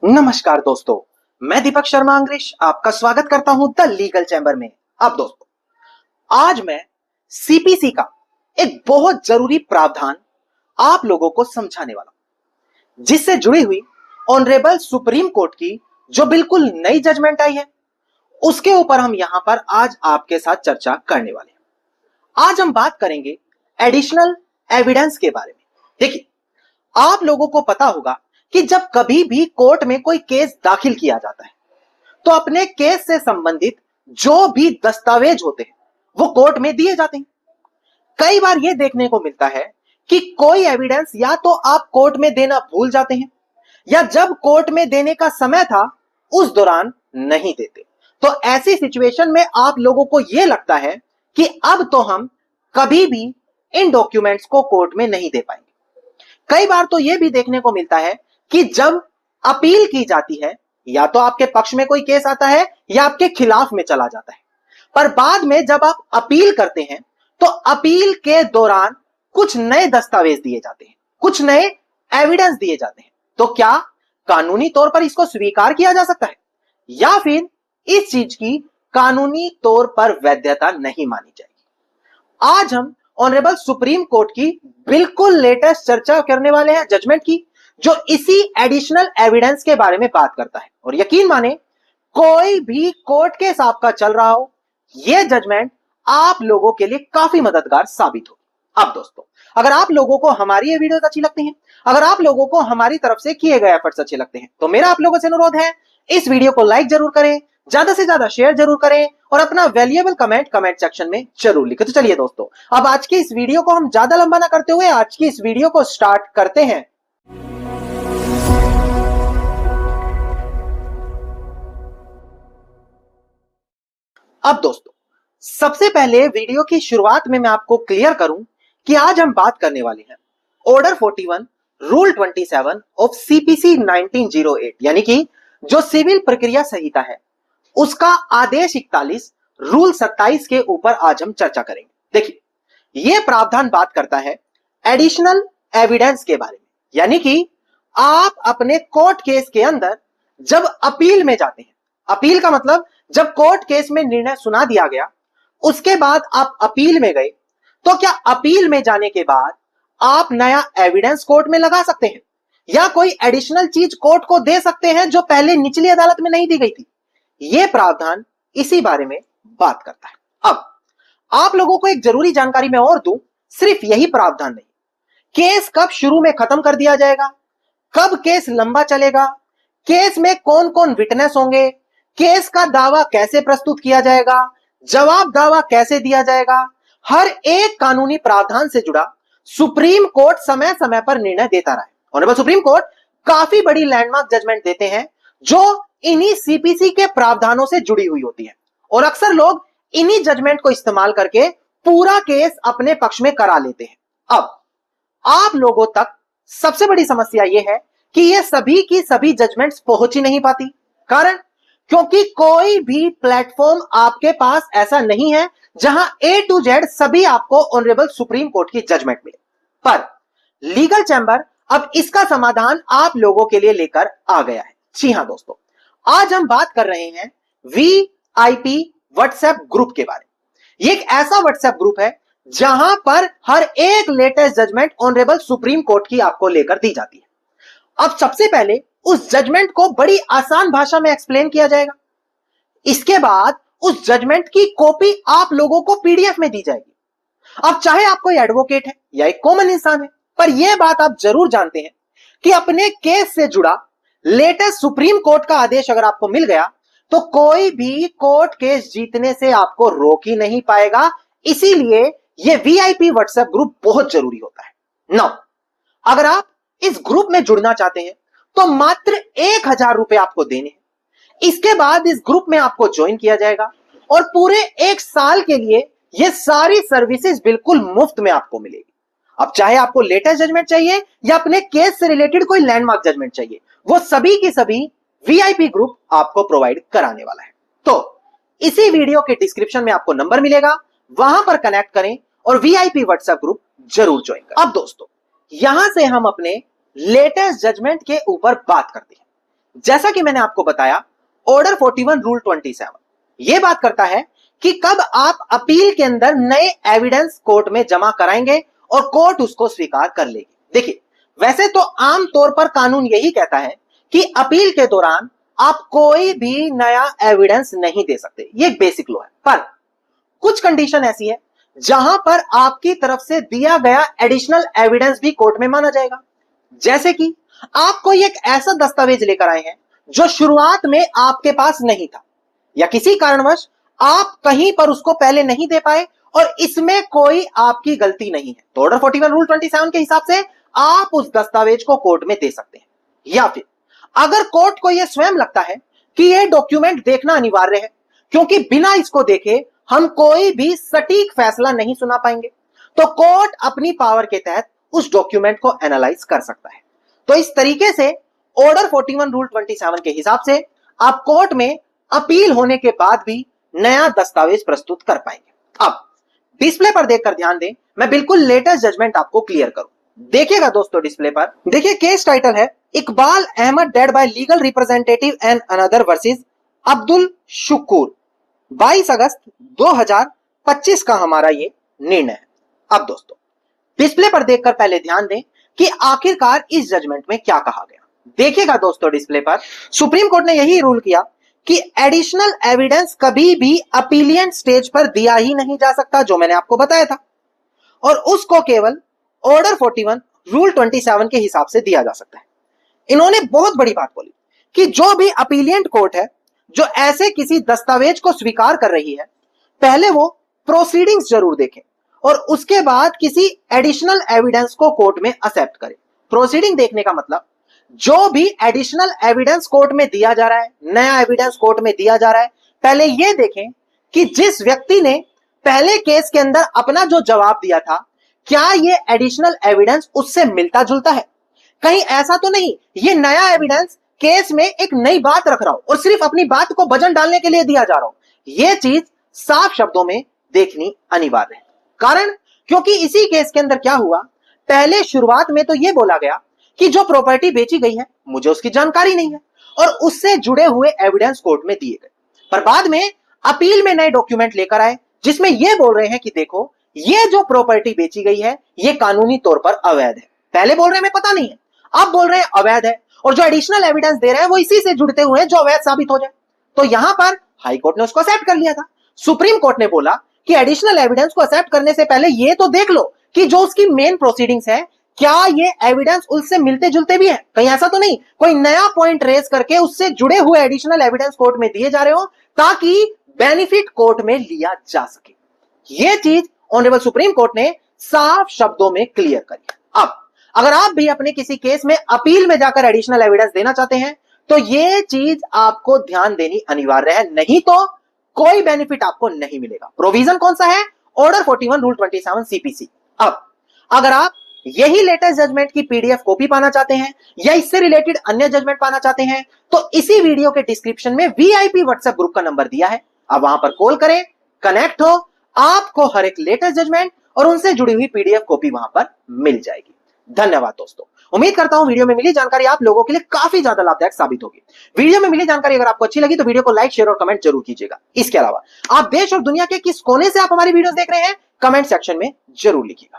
नमस्कार दोस्तों, मैं दीपक शर्मा अंग्रेश आपका स्वागत करता हूं द लीगल चैम्बर में। अब दोस्तों, आज मैं सीपीसी का एक बहुत जरूरी प्रावधान आप लोगों को समझाने वाला हूं, जिससे जुड़ी हुई ऑनरेबल सुप्रीम कोर्ट की जो बिल्कुल नई जजमेंट आई है, उसके ऊपर हम यहां पर आज आपके साथ चर्चा करने वाले हैं। आज हम बात करेंगे एडिशनल एविडेंस के बारे में। देखिए, आप लोगों को पता होगा कि जब कभी भी कोर्ट में कोई केस दाखिल किया जाता है तो अपने केस से संबंधित जो भी दस्तावेज होते हैं वो कोर्ट में दिए जाते हैं। कई बार यह देखने को मिलता है कि कोई एविडेंस या तो आप कोर्ट में देना भूल जाते हैं या जब कोर्ट में देने का समय था उस दौरान नहीं देते। तो ऐसी सिचुएशन में आप लोगों को यह लगता है कि अब तो हम कभी भी इन डॉक्यूमेंट्स को कोर्ट में नहीं दे पाएंगे। कई बार तो यह भी देखने को मिलता है कि जब अपील की जाती है या तो आपके पक्ष में कोई केस आता है या आपके खिलाफ में चला जाता है, पर बाद में जब आप अपील करते हैं तो अपील के दौरान कुछ नए दस्तावेज दिए जाते हैं, कुछ नए एविडेंस दिए जाते हैं। तो क्या कानूनी तौर पर इसको स्वीकार किया जा सकता है या फिर इस चीज की कानूनी तौर पर वैधता नहीं मानी जाएगी? आज हम ऑनरेबल सुप्रीम कोर्ट की बिल्कुल लेटेस्ट चर्चा करने वाले हैं, जजमेंट की, जो इसी एडिशनल एविडेंस के बारे में बात करता है। और यकीन माने, कोई भी कोर्ट केस आपका चल रहा हो, यह जजमेंट आप लोगों के लिए काफी मददगार साबित होगी। अब दोस्तों, अगर आप लोगों को हमारी ये वीडियोस अच्छी लगती हैं, अगर आप लोगों को हमारी तरफ से किए गए एफर्ट्स अच्छे लगते हैं, तो मेरा आप लोगों से अनुरोध है, इस वीडियो को लाइक जरूर करें, ज्यादा से ज्यादा शेयर जरूर करें और अपना वैल्यूएबल कमेंट सेक्शन में जरूर लिखें। तो चलिए दोस्तों, अब आज की इस वीडियो को हम ज्यादा लंबा ना करते हुए आज की इस वीडियो को स्टार्ट करते हैं। अब दोस्तों, सबसे पहले वीडियो की शुरुआत में मैं आपको क्लियर करूं कि आज हम बात करने वाले हैं ऑर्डर 41 रूल 27 ऑफ सीपीसी 1908, यानी कि जो सिविल प्रक्रिया संहिता है उसका आदेश 41 रूल 27 के ऊपर आज हम चर्चा करेंगे। देखिए, यह प्रावधान बात करता है एडिशनल एविडेंस के बारे में, यानी कि आप अपने कोर्ट केस के अंदर जब अपील में जाते हैं, अपील का मतलब जब कोर्ट केस में निर्णय सुना दिया गया, उसके बाद आप अपील में गए, तो क्या अपील में जाने के बाद आप नया एविडेंस कोर्ट में लगा सकते हैं या कोई एडिशनल चीज कोर्ट को दे सकते हैं जो पहले निचली अदालत में नहीं दी गई थी? यह प्रावधान इसी बारे में बात करता है। अब आप लोगों को एक जरूरी जानकारी मैं और दूं, सिर्फ यही प्रावधान नहीं, केस कब शुरू में खत्म कर दिया जाएगा, कब केस लंबा चलेगा, केस में कौन कौन विटनेस होंगे, केस का दावा कैसे प्रस्तुत किया जाएगा, जवाब दावा कैसे दिया जाएगा, हर एक कानूनी प्रावधान से जुड़ा सुप्रीम कोर्ट समय समय पर निर्णय देता रहा है। ऑनरेबल सुप्रीम कोर्ट काफी बड़ी लैंडमार्क जजमेंट देते हैं जो इन्हीं सीपीसी के प्रावधानों से जुड़ी हुई होती है, और अक्सर लोग इन्हीं जजमेंट को इस्तेमाल करके पूरा केस अपने पक्ष में करा लेते हैं। अब आप लोगों तक सबसे बड़ी समस्या यह है कि यह सभी की सभी जजमेंट्स पहुंच ही नहीं पाती। कारण, क्योंकि कोई भी प्लेटफॉर्म आपके पास ऐसा नहीं है जहां ए टू जेड सभी आपको ऑनरेबल सुप्रीम कोर्ट की जजमेंट मिले। पर लीगल चैम्बर अब इसका समाधान आप लोगों के लिए लेकर आ गया है। जी हां दोस्तों, आज हम बात कर रहे हैं वीआईपी व्हाट्सएप ग्रुप के बारे में। यह एक ऐसा व्हाट्सएप ग्रुप है जहां पर हर एक latest judgment honourable Supreme Court की आपको लेकर दी जाती है। अब सबसे पहले उस जजमेंट को बड़ी आसान भाषा में एक्सप्लेन किया जाएगा, इसके बाद उस जजमेंट की कॉपी आप लोगों को पीडीएफ में दी जाएगी। अब चाहे आप कोई एडवोकेट है या एक कॉमन इंसान है, पर यह बात आप जरूर जानते हैं कि अपने केस से जुड़ा लेटेस्ट सुप्रीम कोर्ट का आदेश अगर आपको मिल गया तो कोई भी कोर्ट केस जीतने से आपको रोक ही नहीं पाएगा। इसीलिए यह वीआईपी व्हाट्सएप ग्रुप बहुत जरूरी होता है। नाउ, अगर आप इस ग्रुप में जुड़ना चाहते हैं तो मात्र 1000 रुपए आपको देने हैं। इसके बाद इस ग्रुप में आपको ज्वाइन किया जाएगा और पूरे 1 साल के लिए यह सारी सर्विसेज बिल्कुल मुफ्त में आपको मिलेगी। अब चाहे आपको लेटेस्ट जजमेंट चाहिए या अपने केस से रिलेटेड कोई लैंडमार्क जजमेंट चाहिए, वो सभी की सभी वीआईपी ग्रुप आपको प्रोवाइड कराने वाला है। तो इसी वीडियो के डिस्क्रिप्शन में आपको नंबर मिलेगा, वहां पर कनेक्ट करें और वीआईपी व्हाट्सएप ग्रुप जरूर ज्वाइन करें। अब दोस्तों, यहां से हम अपने लेटेस्ट जजमेंट के ऊपर बात करते हैं। जैसा कि मैंने आपको बताया, ऑर्डर 41 रूल 27 यह बात करता है कि कब आप अपील के अंदर नए एविडेंस कोर्ट में जमा कराएंगे और कोर्ट उसको स्वीकार कर लेगी। देखिए, वैसे तो आम तौर पर कानून यही कहता है कि अपील के दौरान आप कोई भी नया एविडेंस नहीं दे सकते, ये एक बेसिक लॉ है। पर कुछ कंडीशन ऐसी है जहां पर आपकी तरफ से दिया गया एडिशनल एविडेंस भी कोर्ट में माना जाएगा। जैसे कि आप कोई एक ऐसा दस्तावेज लेकर आए हैं जो शुरुआत में आपके पास नहीं था, या किसी कारणवश आप कहीं पर उसको पहले नहीं दे पाए और इसमें कोई आपकी गलती नहीं है, तो ऑर्डर 41 रूल 27 के हिसाब से आप उस दस्तावेज को कोर्ट में दे सकते हैं। या फिर अगर कोर्ट को यह स्वयं लगता है कि यह डॉक्यूमेंट देखना अनिवार्य है, क्योंकि बिना इसको देखे हम कोई भी सटीक फैसला नहीं सुना पाएंगे, तो कोर्ट अपनी पावर के तहत उस डॉक्यूमेंट को एनालाइज कर सकता है। तो इस तरीके से ऑर्डर 41 रूल 27 के हिसाब से आप कोर्ट में अपील होने के बाद भी नया दस्तावेज प्रस्तुत कर पाएंगे। अब डिस्प्ले पर देखकर ध्यान दें, मैं बिल्कुल लेटेस्ट जजमेंट आपको क्लियर करूं। देखिएगा दोस्तों, डिस्प्ले पर देखिए, केस टाइटल है Iqbal Ahmed dead by legal representative and another versus Abdul Shukr, 22 अगस्त 2025 का हमारा ये निर्णय है। अब दोस्तों, डिस्प्ले पर देखकर पहले ध्यान दें कि आखिरकार इस जजमेंट में क्या कहा गया। देखिएगा दोस्तों, डिस्प्ले पर सुप्रीम कोर्ट ने यही रूल किया कि एडिशनल एविडेंस कभी भी अपीलिएंट स्टेज पर दिया ही नहीं जा सकता, जो मैंने आपको बताया था, और उसको केवल ऑर्डर 41 रूल 27 के हिसाब से दिया जा सकता है। इन्होंने बहुत बड़ी बात बोली कि जो भी अपीलिएंट कोर्ट है जो ऐसे किसी दस्तावेज को स्वीकार कर रही है, पहले वो प्रोसीडिंग्स जरूर देखें और उसके बाद किसी एडिशनल एविडेंस को कोर्ट में एक्सेप्ट करें। प्रोसीडिंग देखने का मतलब जो भी एडिशनल एविडेंस कोर्ट में दिया जा रहा है, नया एविडेंस कोर्ट में दिया जा रहा है, पहले यह देखें कि जिस व्यक्ति ने पहले केस के अंदर अपना जो जवाब दिया था, क्या यह एडिशनल एविडेंस उससे मिलता जुलता है। कहीं ऐसा तो नहीं ये नया एविडेंस केस में एक नई बात रख रहा हो और सिर्फ अपनी बात को वजन डालने के लिए दिया जा रहा हो। यह चीज साफ शब्दों में देखनी अनिवार्य है। कारण क्योंकि इसी केस के अंदर क्या हुआ, पहले शुरुआत में तो यह बोला गया कि जो प्रॉपर्टी बेची गई है मुझे उसकी जानकारी नहीं है, और उससे जुड़े हुए एविडेंस कोर्ट में दिए गए। पर बाद में अपील में नए डॉक्यूमेंट लेकर आए जिसमें यह बोल रहे हैं कि देखो, ये जो प्रॉपर्टी बेची गई है ये कानूनी तौर पर अवैध है। पहले बोल रहे हैं हमें पता नहीं है, अब बोल रहे हैं अवैध है, और जो एडिशनल एविडेंस दे रहे हैं वो इसी से जुड़ते हुए हैं जो अवैध साबित हो जाए। तो यहां पर हाई कोर्ट ने उसको एक्सेप्ट कर लिया था। सुप्रीम कोर्ट ने बोला कि एडिशनल एविडेंस को एक्सेप्ट करने से पहले ये तो देख लो कि जो उसकी मेन प्रोसीडिंग्स है क्या ये एविडेंस उससे मिलते जुलते भी है, कहीं ऐसा तो नहीं कोई नया पॉइंट रेज करके उससे जुड़े हुए एडिशनल एविडेंस कोर्ट में दिए जा रहे हो ताकि बेनिफिट कोर्ट में लिया जा सके। यह चीज ऑनरेबल सुप्रीम कोर्ट ने साफ शब्दों में क्लियर करी। अब अगर आप भी अपने किसी केस में अपील में जाकर एडिशनल एविडेंस देना चाहते हैं तो यह चीज आपको ध्यान देनी अनिवार्य है, नहीं तो कोई बेनिफिट आपको नहीं मिलेगा। प्रोविजन कौन सा है, ऑर्डर 41 रूल 27 सीपीसी। अब अगर आप यही लेटेस्ट जजमेंट की पीडीएफ कॉपी पाना चाहते हैं या इससे रिलेटेड अन्य जजमेंट पाना चाहते हैं तो इसी वीडियो के डिस्क्रिप्शन में वीआईपी व्हाट्सएप ग्रुप का नंबर दिया है, आप वहां पर कॉल करें, कनेक्ट हो, आपको हर एक लेटेस्ट जजमेंट और उनसे जुड़ी हुई पीडीएफ कॉपी वहां पर मिल जाएगी। धन्यवाद दोस्तों, उम्मीद करता हूं वीडियो में मिली जानकारी आप लोगों के लिए काफी ज्यादा लाभदायक साबित होगी। वीडियो में मिली जानकारी अगर आपको अच्छी लगी तो वीडियो को लाइक, शेयर और कमेंट जरूर कीजिएगा। इसके अलावा आप देश और दुनिया के किस कोने से आप हमारी वीडियो देख रहे हैं कमेंट सेक्शन में जरूर लिखिएगा।